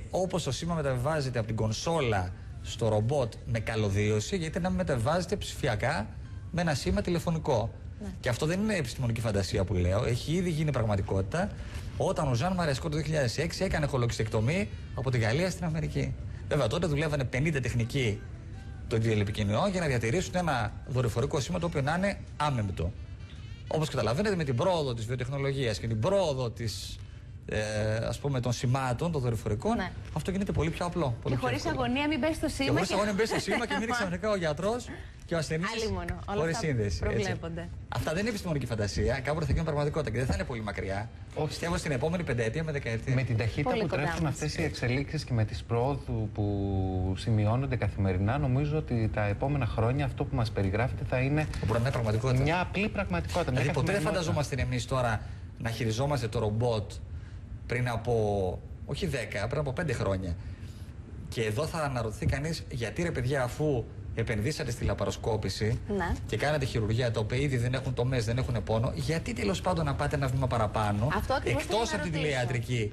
Όπως το σήμα μεταβιβάζεται από την κονσόλα στο ρομπότ με καλωδίωση, γιατί να μην μεταβιβάζεται ψηφιακά με ένα σήμα τηλεφωνικό. Ναι. Και αυτό δεν είναι επιστημονική φαντασία που λέω, έχει ήδη γίνει πραγματικότητα όταν ο Ζαν Μαρεσκό το 2006 έκανε χολοξυστεκτομή από τη Γαλλία στην Αμερική. Βέβαια τότε δουλεύανε 50 τεχνικοί των τηλεπικοινωνιών για να διατηρήσουν ένα δορυφορικό σήμα το οποίο να είναι άμεμπτο. Όπως καταλαβαίνετε, με την πρόοδο της βιοτεχνολογίας και την πρόοδο της ας πούμε των σημάτων, των δορυφορικών, ναι, αυτό γίνεται πολύ πιο απλό. Πολύ και χωρίς αγωνία μην μπες στο σήμα. Χωρίς αγωνία μην μπες στο σήμα και μείνει ξαφνικά ο γιατρός και ο ασθενής χωρίς σύνδεση. Προβλέπονται. Αυτά δεν είναι επιστημονική φαντασία. Κάποτε θα γίνουν πραγματικότητα και δεν θα είναι πολύ μακριά. Πιστεύω στην επόμενη πενταετία με δεκαετία. Με την ταχύτητα που τρέχουν αυτές οι εξελίξεις και με τις προόδου που σημειώνονται καθημερινά, νομίζω ότι τα επόμενα χρόνια αυτό που μας περιγράφεται θα είναι μια απλή πραγματικότητα. Δηλαδή, ποτέ δεν φανταζόμαστε εμείς τώρα να χειριζόμαστε το ρομπότ πριν από, όχι 10, πριν από 5 χρόνια. Και εδώ θα αναρωτηθεί κανείς, γιατί ρε παιδιά, αφού επενδύσατε στη λαπαροσκόπηση, ναι, και κάνατε χειρουργία τα οποία ήδη δεν έχουν τομές, δεν έχουν πόνο, γιατί τέλος πάντων να πάτε ένα βήμα παραπάνω, εκτός από την τηλεϊατρική?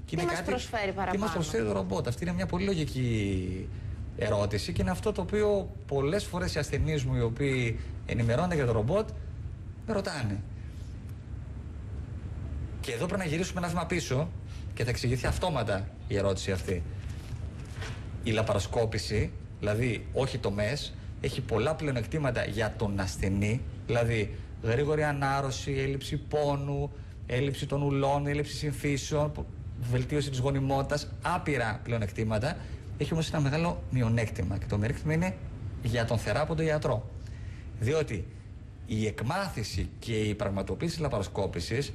Τι μας προσφέρει παραπάνω? Τι μας προσφέρει το ρομπότ? Αυτή είναι μια πολύ λογική ερώτηση και είναι αυτό το οποίο πολλές φορές οι ασθενείς μου, οι οποίοι ενημερώνονται για το ρομπότ, με ρωτάνε. Και εδώ πρέπει να γυρίσουμε ένα βήμα πίσω και θα εξηγηθεί αυτόματα η ερώτηση αυτή. Η λαπαροσκόπηση, δηλαδή όχι τομές, έχει πολλά πλεονεκτήματα για τον ασθενή, δηλαδή γρήγορη ανάρρωση, έλλειψη πόνου, έλλειψη των ουλών, έλλειψη συμφύσεων, βελτίωση της γονιμότητας, άπειρα πλεονεκτήματα. Έχει όμως ένα μεγάλο μειονέκτημα και το μειονέκτημα είναι για τον θεράποντα γιατρό. Διότι η εκμάθηση και η πραγματοποίηση της λαπαροσκόπησης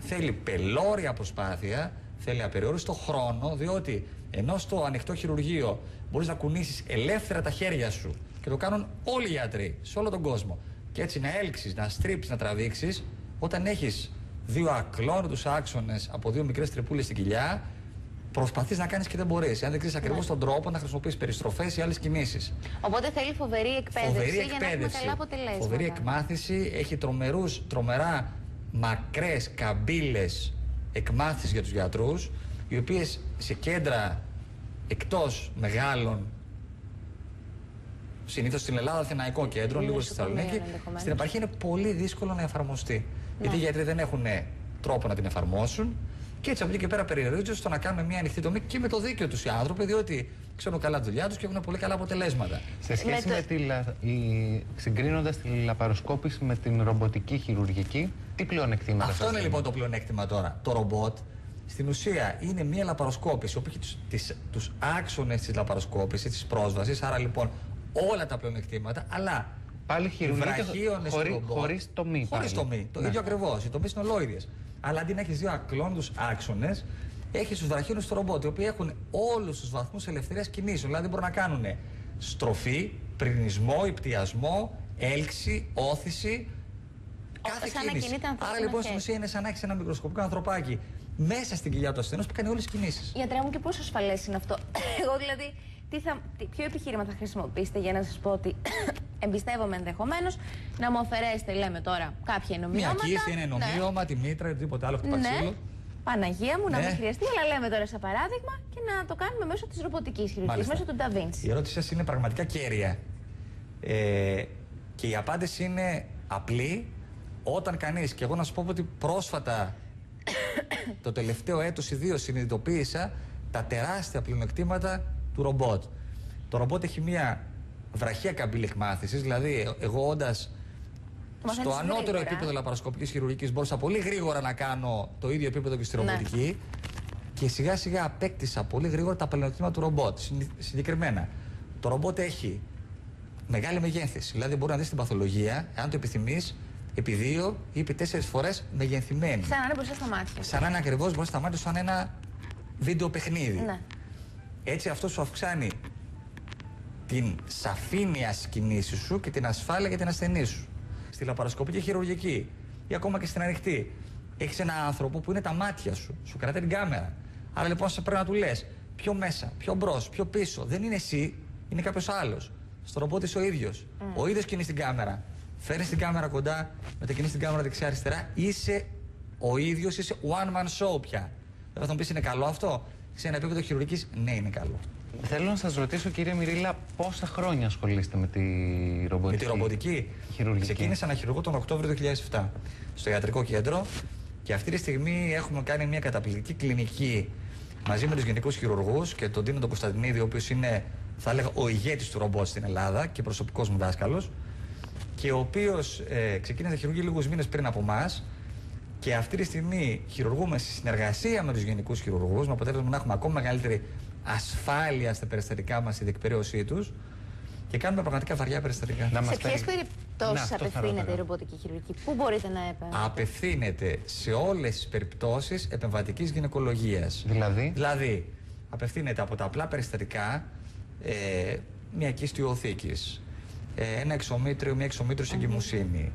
θέλει πελώρια προσπάθεια, θέλει απεριόριστο χρόνο, διότι ενώ στο ανοιχτό χειρουργείο μπορείς να κουνήσεις ελεύθερα τα χέρια σου και το κάνουν όλοι οι γιατροί σε όλο τον κόσμο, και έτσι να έλξεις, να στρίψεις, να τραβήξεις, όταν έχεις δύο ακλόνητους άξονες από δύο μικρές τρυπούλες στην κοιλιά, προσπαθείς να κάνεις και δεν μπορείς. Αν δεν ξέρεις ακριβώς τον τρόπο να χρησιμοποιήσεις περιστροφές ή άλλες κινήσεις. Οπότε θέλει φοβερή εκπαίδευση για να έχουμε καλά αποτελέσματα. Φοβερή εκμάθηση, έχει τρομερά μακρές καμπύλες εκμάθησης για τους γιατρούς, οι οποίες σε κέντρα εκτός μεγάλων, συνήθως στην Ελλάδα Αθηναϊκό κέντρο, λίγο στη Θεσσαλονίκη, στην επαρχία είναι πολύ δύσκολο να εφαρμοστεί. Ναι. Γιατί οι γιατροί δεν έχουν τρόπο να την εφαρμόσουν και έτσι από εκεί και πέρα περιορίζονται στο να κάνουν μια ανοιχτή τομή και με το δίκαιο τους οι άνθρωποι, διότι ξέρουν καλά τη δουλειά τους και έχουν πολύ καλά αποτελέσματα. Σε σχέση συγκρίνοντας τη λαπαροσκόπηση με την ρομποτική χειρουργική, τι πλεονεκτήματα? Αυτό είναι λοιπόν το πλεονέκτημα τώρα. Το ρομπότ στην ουσία είναι μια λαπαροσκόπηση όπου έχει τους άξονες της λαπαροσκόπησης, της πρόσβασης, άρα λοιπόν όλα τα πλεονεκτήματα, αλλά πάλι χειρουργική χωρίς τομή. Χωρίς τομή. Το ίδιο ακριβώς. Οι τομείς είναι ολόιδιες. Αλλά αντί να έχεις δύο ακλόνητους άξονες, έχεις τους βραχίονες του ρομπότ, οι οποίοι έχουν όλους τους βαθμούς ελευθερίας κινήσεων. Δηλαδή μπορούν να κάνουν στροφή, πρινισμό, υπτιασμό, έλξη, όθηση. Κάθε κίνηση. Άρα λοιπόν στην ουσία είναι σαν να έχεις ένα μικροσκοπικό ανθρωπάκι μέσα στην κοιλιά του ασθενούς που κάνει όλες τις κινήσεις. Γιατρέ μου, και πόσο ασφαλές είναι αυτό? Εγώ δηλαδή, ποιο επιχείρημα θα χρησιμοποιήσετε για να σας πω ότι εμπιστεύομαι ενδεχομένως να μου αφαιρέσετε, λέμε τώρα, κάποια ενομοιώματα? Μια κίστη, ένα ενομοίωμα, τη μήτρα ή οτιδήποτε άλλο, χτυπαξίλο. Ναι. Παναγία μου, να μην χρειαστεί, αλλά λέμε τώρα σαν παράδειγμα και να το κάνουμε μέσω της ρομποτικής χειρουργικής, μέσω του Da Vinci. Η ερώτηση σας είναι πραγματικά κέρια. Και η απάντηση είναι απλή. Όταν κανείς, και εγώ να σου πω ότι πρόσφατα, το τελευταίο έτος ή δύο, συνειδητοποίησα τα τεράστια πλεονεκτήματα του ρομπότ. Το ρομπότ έχει μια βραχία καμπύλη εκμάθησης, δηλαδή εγώ όντας στο ανώτερο επίπεδο λαπαροσκοπικής χειρουργικής μπορούσα πολύ γρήγορα να κάνω το ίδιο επίπεδο και στη ρομποτική, και σιγά σιγά απέκτησα πολύ γρήγορα τα πλεονεκτήματα του ρομπότ. Συγκεκριμένα, το ρομπότ έχει μεγάλη μεγέθυνση, δηλαδή μπορεί να δεις την παθολογία, αν το επιθυμείς, επί 2 ή επί 4 φορές μεγενθυμένη. Σαν να είναι μπροστά στα μάτια. Σαν να είναι ακριβώς μπροστά στα μάτια, σαν ένα βίντεο παιχνίδι. Ναι. Έτσι αυτό σου αυξάνει την σαφήνεια στις κινήσεις σου και την ασφάλεια για την ασθενή σου. Στη λαπαροσκοπική χειρουργική ή ακόμα και στην ανοιχτή, έχεις ένα άνθρωπο που είναι τα μάτια σου, σου κρατάει την κάμερα. Άρα λοιπόν σε πρέπει να του λες πιο μέσα, πιο μπρος, πιο πίσω. Δεν είναι εσύ, είναι κάποιος άλλος. Στο ρομπότ είσαι ο ίδιος. Ο ίδιος κινείς την κάμερα. Φέρνεις την κάμερα κοντά, μετακινείς την κάμερα δεξιά-αριστερά, είσαι ο ίδιος, είσαι one man show πια. Θα μου πει είναι καλό αυτό. Σε ένα επίπεδο χειρουργικής, ναι, είναι καλό. Θέλω να σας ρωτήσω, κύριε Μυρίλα, πόσα χρόνια ασχολείστε με τη ρομποτική? Με τη ρομποτική χειρουργική. Ξεκίνησα να χειρουργώ τον Οκτώβριο του 2007 στο ιατρικό κέντρο και αυτή τη στιγμή έχουμε κάνει μια καταπληκτική κλινική μαζί με τους γενικούς χειρουργούς και τον Τίνο τον Κωνσταντινίδη, ο οποίος είναι, θα έλεγα, ο ηγέτης του ρομπότ στην Ελλάδα και προσωπικός μου δάσκαλος, και ο οποίος ξεκίνησε να χειρουργεί λίγους μήνες πριν από εμάς. Και αυτή τη στιγμή χειρουργούμε σε συνεργασία με τους γενικούς χειρουργούς, με αποτέλεσμα να έχουμε ακόμα μεγαλύτερη ασφάλεια στα περιστατικά μας, στη διεκπαιρέωσή τους, και κάνουμε πραγματικά βαριά περιστατικά. Σε ποιες περιπτώσεις απευθύνεται η ρομποτική χειρουργική, πού μπορείτε να επέμβετε? Απευθύνεται σε όλες τις περιπτώσεις επεμβατικής γυναικολογίας. Δηλαδή, απευθύνεται από τα απλά περιστατικά μια κίστη οθήκης, ένα εξομήτριο, μια εξομήτρωση εγκυμοσύνη,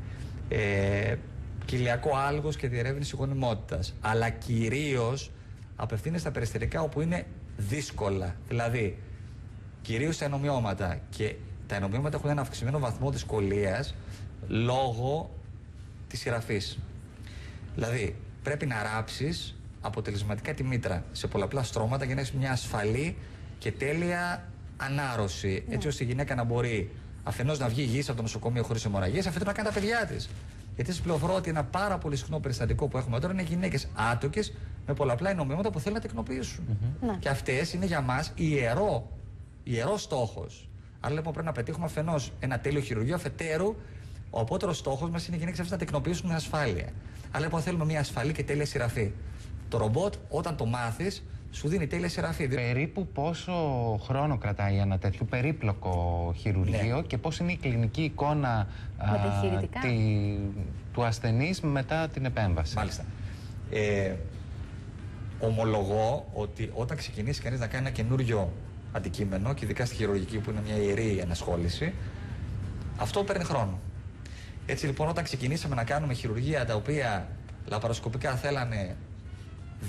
κοιλιακό άλγος και διερεύνηση γονιμότητας. Αλλά κυρίως απευθύνεται στα περιστατικά όπου είναι δύσκολα. Δηλαδή, κυρίως στα ενομοιώματα. Και τα ενομοιώματα έχουν ένα αυξημένο βαθμό δυσκολίας λόγω της σειραφής. Δηλαδή, πρέπει να ράψεις αποτελεσματικά τη μήτρα σε πολλαπλά στρώματα για να έχεις μια ασφαλή και τέλεια ανάρρωση. Έτσι ώστε η γυναίκα να μπορεί αφενός να βγει υγιής από το νοσοκομείο χωρίς αιμορραγίες, αφετέρου να κάνει τα παιδιά της. Γιατί σας πληροφορώ ότι ένα πάρα πολύ συχνό περιστατικό που έχουμε τώρα είναι γυναίκες άτοκες με πολλαπλά ενομοιώματα που θέλουν να τεκνοποιήσουν. Και αυτές είναι για μας ιερό στόχος. Άρα λοιπόν πρέπει να πετύχουμε αφενός ένα τέλειο χειρουργείο, αφετέρου ο απότερος στόχος μας είναι οι γυναίκες αυτές να τεκνοποιήσουν με ασφάλεια. Άρα λοιπόν θέλουμε μια ασφαλή και τέλεια σειραφή. Το ρομπότ, όταν το μάθεις, σου δίνει τέλεια σειραφή. Περίπου πόσο χρόνο κρατάει ένα τέτοιο περίπλοκο χειρουργείο, και πώς είναι η κλινική εικόνα του ασθενής μετά την επέμβαση? Μάλιστα. Ομολογώ ότι όταν ξεκινήσει κανείς να κάνει ένα καινούριο αντικείμενο, και ειδικά στη χειρουργική που είναι μια ιερή ενασχόληση, αυτό παίρνει χρόνο. Έτσι λοιπόν, όταν ξεκινήσαμε να κάνουμε χειρουργία τα οποία λαπαροσκοπικά θέλανε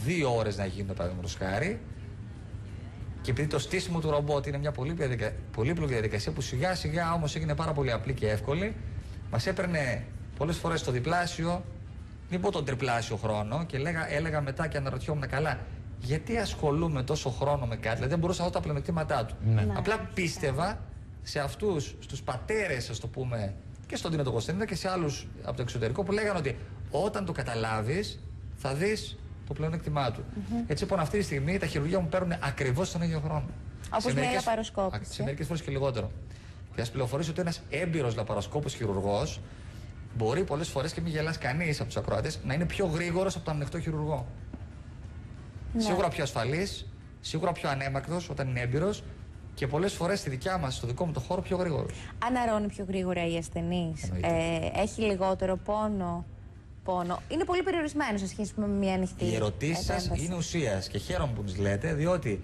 2 ώρες να γίνουν, παραδείγματος χάρη, και επειδή το στήσιμο του ρομπότ είναι μια πολύπλοκη διαδικασία που σιγά σιγά όμως έγινε πάρα πολύ απλή και εύκολη, μας έπαιρνε πολλές φορές το διπλάσιο, μην πω τον τριπλάσιο χρόνο, και έλεγα μετά και αναρωτιόμουν, καλά, γιατί ασχολούμαι τόσο χρόνο με κάτι? Δηλαδή δεν μπορούσα να δω τα πλεονεκτήματά του. Απλά πίστευα σε αυτούς, στους πατέρες, ας το πούμε, και στον Τίνο τον Κωνσταντινίδη και σε άλλους από το εξωτερικό, που λέγανε ότι όταν το καταλάβεις θα δεις το πλεονέκτημά του. Έτσι λοιπόν, αυτή τη στιγμή τα χειρουργεία μου παίρνουν ακριβώς τον ίδιο χρόνο. Όπως μια λαπαροσκόπηση. Σε μερικές φορές και λιγότερο. Και θα σας πληροφορήσω ότι ένας έμπειρος λαπαροσκόπος χειρουργός μπορεί πολλές φορές, και μην γελάς κανείς από τους ακροατές, να είναι πιο γρήγορος από τον ανοιχτό χειρουργό. Σίγουρα πιο ασφαλής, σίγουρα πιο ανέμακτος όταν είναι έμπειρος, και πολλές φορές στη δικιά μας, στο δικό μου το χώρο, πιο γρήγορος. Αναρρώνει πιο γρήγορα η ασθενής, έχει λιγότερο πόνο. Είναι πολύ περιορισμένο σε σχέση με μια ανοιχτή. Οι ερωτήσεις σας είναι ουσίας και χαίρομαι που τις λέτε, διότι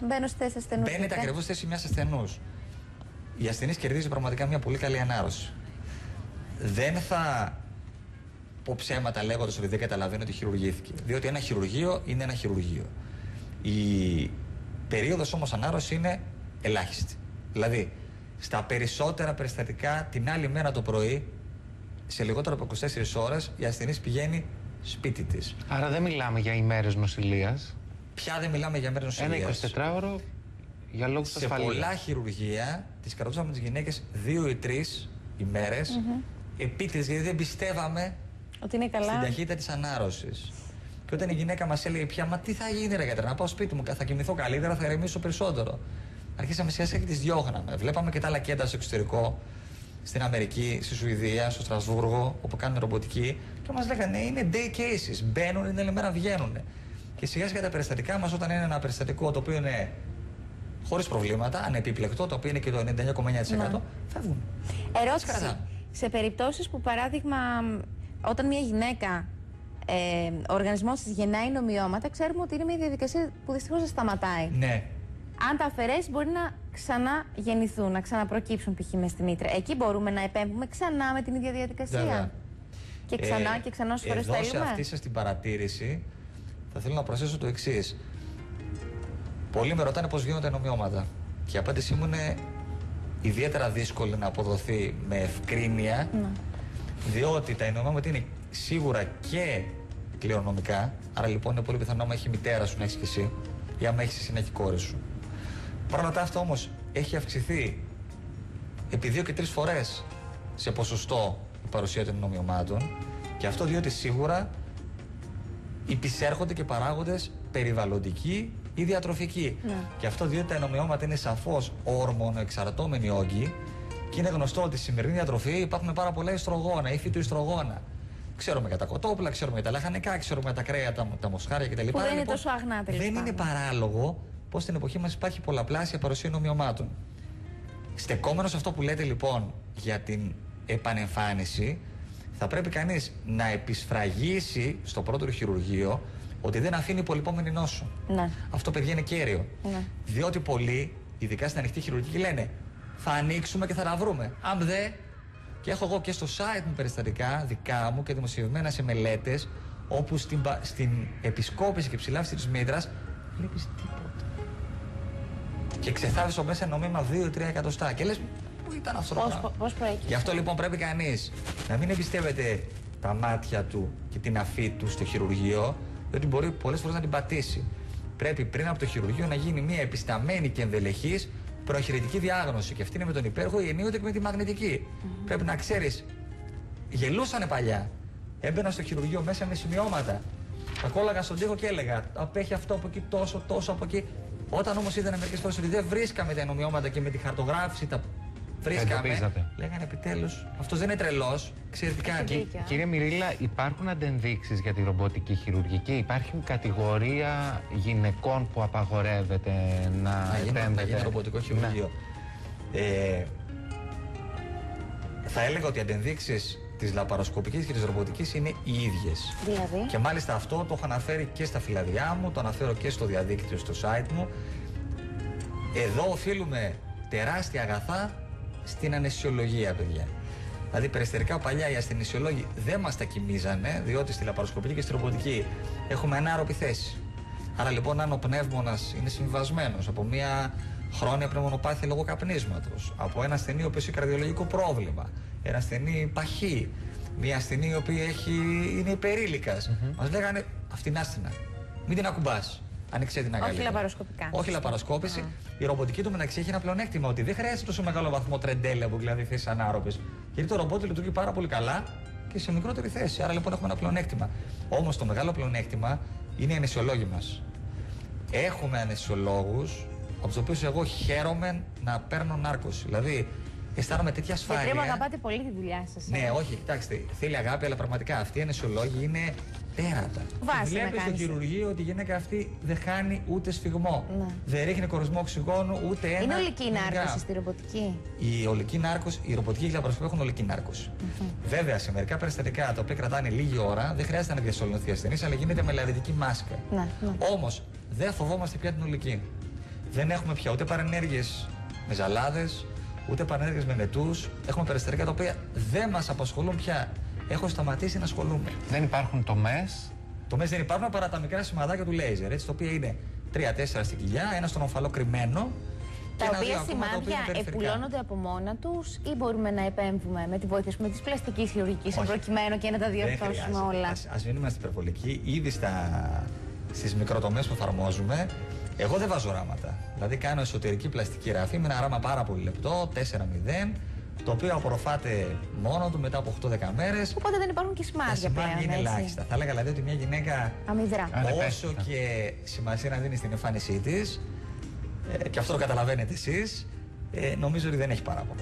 μπαίνω στη θέση ασθενούς. Μπαίνετε ακριβώς στη θέση μιας ασθενούς. Η ασθενής κερδίζει πραγματικά μια πολύ καλή ανάρρωση. Δεν θα πω ψέματα λέγοντας ότι δεν καταλαβαίνω ότι χειρουργήθηκε. Διότι ένα χειρουργείο είναι ένα χειρουργείο. Η περίοδος όμως ανάρρωση είναι ελάχιστη. Δηλαδή, στα περισσότερα περιστατικά την άλλη μέρα το πρωί, σε λιγότερο από 24 ώρες, η ασθενής πηγαίνει σπίτι της. Άρα δεν μιλάμε για ημέρες νοσηλείας. Πια δεν μιλάμε για ημέρες νοσηλείας. Ένα 24ωρο για λόγους ασφαλείας. Σε πολλά χειρουργεία τις κρατούσαμε τις γυναίκες 2 ή 3 ημέρες επίτηδες, γιατί δεν πιστεύαμε ότι είναι καλά στην ταχύτητα της ανάρρωσης. Και όταν η γυναίκα μας έλεγε πια, μα τι θα γίνει ρε γιατρέ, να πάω σπίτι μου, θα κοιμηθώ καλύτερα, θα ηρεμήσω περισσότερο. Αρχίσαμε σιγά σιγά και τις διώχναμε. Βλέπαμε και τα άλλα κέντρα στο εξωτερικό, στην Αμερική, στη Σουηδία, στο Στρασβούργο, όπου κάνουν ρομποτική, και μας λέγανε είναι day cases. Μπαίνουν, την άλλη μέρα βγαίνουν. Και σιγά σιγά τα περιστατικά μας, όταν είναι ένα περιστατικό το οποίο είναι χωρίς προβλήματα, ανεπίπλεκτο, το οποίο είναι και το 99,9%, φεύγουν. Ερώτηση. Σε περιπτώσεις που, παράδειγμα, όταν μια γυναίκα, ο οργανισμός της γεννάει νομιώματα, ξέρουμε ότι είναι μια διαδικασία που δυστυχώς δεν σταματάει. Ναι. Αν τα αφαιρέσει, μπορεί να ξαναγεννηθούν, να ξαναπροκύψουν π.χ. μες στη μήτρα. Εκεί μπορούμε να επέμβουμε ξανά με την ίδια διαδικασία. Βέβαια. Και ξανά και ξανά όσες φορές θέλουμε. Σε αυτή σας την παρατήρηση θα θέλω να προσθέσω το εξής. Πολλοί με ρωτάνε πώς γίνονται νομιώματα. Και η απάντησή μου είναι ιδιαίτερα δύσκολη να αποδοθεί με ευκρίνεια, διότι τα νομιώματα είναι σίγουρα και κληρονομικά. Άρα λοιπόν είναι πολύ πιθανό άμα έχει μητέρα σου να έχει και εσύ, ή άμα έχει εσύ να έχει κόρη σου. Παρ' όλα αυτά όμως έχει αυξηθεί επί 2 και 3 φορές σε ποσοστό η παρουσία των ενομιωμάτων, και αυτό διότι σίγουρα υπησέρχονται και παράγοντες περιβαλλοντικοί ή διατροφικοί. Ναι. Και αυτό διότι τα ενομιώματα είναι σαφώς ορμονοεξαρτώμενοι όγκοι, και είναι γνωστό ότι στη σημερινή διατροφή υπάρχουν πάρα πολλά ιστρογόνα ή φυτοϊστρογόνα. Ξέρουμε για τα κοτόπουλα, ξέρουμε για τα λαχανικά, ξέρουμε για τα κρέατα, τα μοσχάρια κτλ. Που δεν είναι τόσο αγνά τελικά. Δεν είναι παράλογο πως στην εποχή μας υπάρχει πολλαπλάσια παρουσία ενομιωμάτων. Στεκόμενος αυτό που λέτε λοιπόν για την επανεμφάνιση, θα πρέπει κανείς να επισφραγίσει στο πρώτο χειρουργείο ότι δεν αφήνει υπολοιπόμενη νόσο. Ναι. Αυτό, παιδιά, είναι κέριο. Ναι. Διότι πολλοί, ειδικά στην ανοιχτή χειρουργική, λένε θα ανοίξουμε και θα τα βρούμε. Αν δε, και έχω εγώ και στο site μου περιστατικά δικά μου και δημοσιευμένα σε μελέτες, όπου στην επισκόπηση και ψηλάφιση της μήτρας βλέπεις τίποτα. Και ξεθάβεις μέσα νόμιμα 2-3 εκατοστά. Και λες, πού ήταν αυτό το πράγμα. Πώς προέκυψε. Γι' αυτό λοιπόν πρέπει κανείς να μην εμπιστεύεται τα μάτια του και την αφή του στο χειρουργείο, διότι μπορεί πολλές φορές να την πατήσει. Πρέπει πριν από το χειρουργείο να γίνει μια επισταμένη και ενδελεχής προεχειρητική διάγνωση. Και αυτή είναι με τον υπέροχο, ή ενίοτε και με τη μαγνητική. Πρέπει να ξέρεις, γελούσανε παλιά. Έμπαινα στο χειρουργείο μέσα με σημειώματα. Τα κόλλαγα στον τοίχο και έλεγα απέχει αυτό από εκεί, τόσο από εκεί. Όταν όμως είδανε μερικές φορές ότι δεν βρίσκαμε τα ενομιώματα και με τη χαρτογράφηση τα βρίσκαμε, λέγανε επιτέλους, αυτός δεν είναι τρελός, ξέρει τι κάνει. Κύριε Μυρίλα, υπάρχουν αντενδείξεις για τη ρομποτική χειρουργική? Υπάρχουν κατηγορία γυναικών που απαγορεύεται να επέμβεται? Να γίνει ρομποτικό χειρουργείο. Ναι. Θα έλεγα ότι οι αντενδείξεις της λαπαροσκοπικής και της ρομποτικής είναι οι ίδιες. Δηλαδή. Και μάλιστα αυτό το έχω αναφέρει και στα φυλαδιά μου, το αναφέρω και στο διαδίκτυο, στο site μου. Εδώ οφείλουμε τεράστια αγαθά στην αναισθησιολογία, παιδιά. Δηλαδή, περιστερικά παλιά οι ασθενησιολόγοι δεν μας τα κοιμίζανε, διότι στη λαπαροσκοπική και στη ρομποτική έχουμε ανάρροπη θέση. Άρα λοιπόν, αν ο πνεύμονας είναι συμβασμένος από μια χρόνια πνευμονοπάθεια λόγω καπνίσματος, από ένα ασθενή ο οποίος έχει καρδιολογικό πρόβλημα, ένα ασθενή παχύ, μια ασθενή η οποία είναι υπερήλικας, μας λέγανε αυτήν άστινα, μην την ακουμπάς. Ανοίξε την αγκαλιά. Όχι λαπαροσκοπικά. Όχι λαπαροσκόπηση. Η ρομποτική του μεταξύ έχει ένα πλεονέκτημα ότι δεν χρειάζεται τόσο μεγάλο βαθμό τρεντέλα, δηλαδή θέσεις ανάρροπες. Γιατί το ρομπότ λειτουργεί πάρα πολύ καλά και σε μικρότερη θέση. Άρα λοιπόν έχουμε ένα πλεονέκτημα. Όμως το μεγάλο πλεονέκτημα είναι οι αναισθησιολόγοι μας. Έχουμε αναισθησιολόγους από τους οποίους εγώ χαίρομαι να παίρνω νάρκωση. Δηλαδή αισθάνομαι τέτοια ασφάλεια. Γιατί μου αγαπάτε πολύ τη δουλειά σας. Ναι, όχι, κοιτάξτε, θέλει αγάπη, αλλά πραγματικά αυτοί οι αναισθησιολόγοι είναι τέρατα. Βλέπεις στο χειρουργείο ότι η γυναίκα αυτή δεν χάνει ούτε σφιγμό. Ναι. Δεν ρίχνει κορεσμό οξυγόνου ούτε ένα. Είναι ολική νάρκωση στη ρομποτική? Η ολική νάρκωση, η ρομποτική και η λαπαροσκοπία έχουν ολική νάρκωση. Βέβαια, σε μερικά περιστατικά τα οποία κρατάνε λίγη ώρα, δεν χρειάζεται να διασωληνωθεί ασθενής, αλλά γίνεται με λαβητική μάσκα. Ναι. Όμως δεν φοβόμαστε πια την ολική. Δεν έχουμε πια ούτε παρενέργειες με ζαλάδες, ούτε παρενέργειες με μετούς. Έχουμε περιστατικά τα οποία δεν μας απασχολούν πια. Έχω σταματήσει να ασχολούμαι. Δεν υπάρχουν τομές. Τομές δεν υπάρχουν παρά τα μικρά σημαδάκια του λέιζερ, έτσι, τα οποία είναι 3-4 στην κοιλιά, ένα στον ομφαλό κρυμμένο. Τα οποία σημάδια επουλώνονται από μόνα τους ή μπορούμε να επέμβουμε με τη βοήθεια της πλαστικής χειρουργικής προκειμένου και να τα διορθώσουμε όλα? Ας μην είμαστε υπερβολικοί. Ήδη στις μικροτομές που εφαρμόζουμε, εγώ δεν βάζω ράματα. Δηλαδή κάνω εσωτερική πλαστική ραφή με ένα ράμα πάρα πολύ λεπτό, 4-0, το οποίο απορροφάται μόνο του μετά από 8-10 μέρες. Οπότε δεν υπάρχουν και σημάδια πλέον. Είναι ελάχιστα. Θα έλεγα δηλαδή ότι μια γυναίκα, αμυδρά, όσο και σημασία να δίνει στην εμφάνισή της, και αυτό το καταλαβαίνετε εσείς, νομίζω ότι δεν έχει παράπονο.